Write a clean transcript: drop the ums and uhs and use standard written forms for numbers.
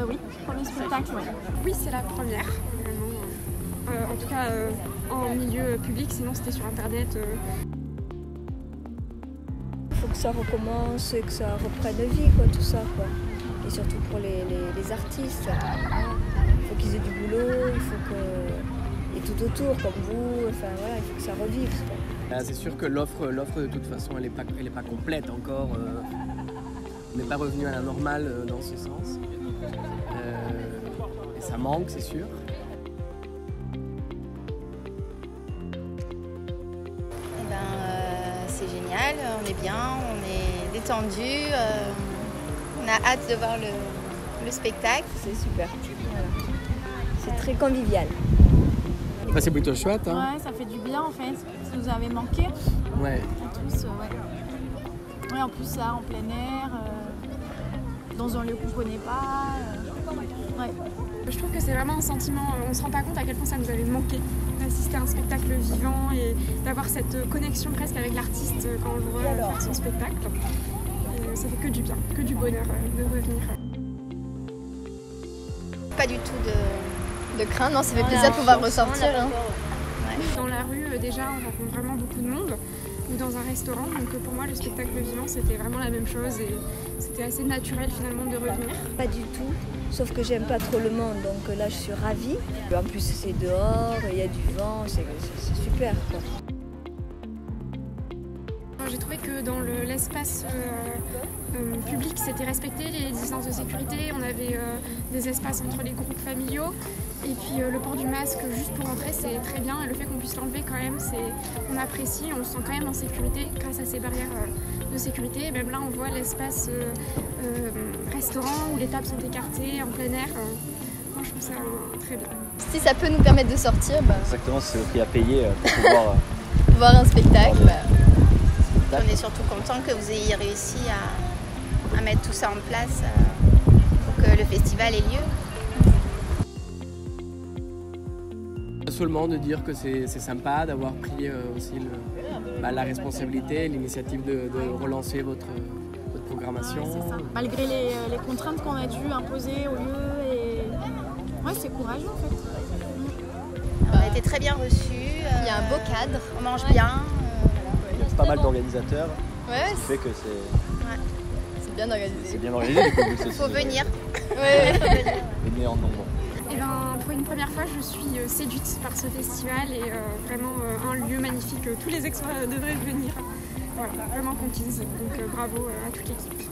Oui, premier spectacle, oui. Oui, c'est la première, vraiment. En tout cas, en milieu public, sinon c'était sur internet. Il faut que ça recommence et que ça reprenne vie, quoi, tout ça, quoi. Et surtout pour les artistes. Il faut qu'ils aient du boulot, il faut que... Et tout autour, comme vous, enfin voilà, il faut que ça revive, quoi. C'est sûr que l'offre de toute façon, elle est pas complète encore. On n'est pas revenu à la normale dans ce sens. Et ça manque, c'est sûr. C'est génial, on est bien, on est détendu, on a hâte de voir le spectacle. C'est super. Voilà. C'est très convivial. Bah, c'est plutôt chouette. Hein. Ouais, ça fait du bien en fait. Ça nous avait manqué. Ouais. À tous, ouais. Ouais, en plus ça, en plein air, dans un lieu qu'on connaît pas. Ouais. Je trouve que c'est vraiment un sentiment, on se rend pas compte à quel point ça nous avait manqué d'assister à un spectacle vivant et d'avoir cette connexion presque avec l'artiste quand on le voit faire son spectacle. Et ça fait que du bien, que du bonheur de revenir. Pas du tout de crainte, non, ça fait plaisir de pouvoir ressortir. Hein. Ouais. Dans la rue, déjà, on rencontre vraiment beaucoup de monde, ou dans un restaurant, donc pour moi, le spectacle vivant, c'était vraiment la même chose et c'était assez naturel finalement de revenir. Pas du tout, sauf que j'aime pas trop le monde, donc là, je suis ravie. En plus, c'est dehors, il y a du vent, c'est super, quoi. J'ai trouvé que dans l'espace public, c'était respecté les distances de sécurité. On avait des espaces entre les groupes familiaux. Et puis le port du masque juste pour entrer, c'est très bien. Et le fait qu'on puisse l'enlever quand même, on apprécie. On se sent quand même en sécurité grâce à ces barrières de sécurité. Et même là, on voit l'espace restaurant où les tables sont écartées, en plein air. Moi, je trouve ça très bien. Si ça peut nous permettre de sortir, exactement, c'est le prix à payer pour pouvoir voir un spectacle. On est surtout content que vous ayez réussi à mettre tout ça en place pour que le festival ait lieu. Seulement de dire que c'est sympa d'avoir pris aussi la responsabilité, l'initiative de relancer votre programmation. Ouais, c'est ça. Malgré les contraintes qu'on a dû imposer au lieu, et ouais, c'est courageux en fait. On a été très bien reçus, il y a un beau cadre, on mange bien. Il y a pas mal d'organisateurs, Ouais, ce qui fait que c'est bien organisé. C'est bien organisé, du coup, Il faut venir. Venez en nombre. Et pour une première fois, je suis séduite par ce festival et vraiment un lieu magnifique. Tous les expos devraient venir. Voilà, vraiment conquise. Donc bravo à toute l'équipe.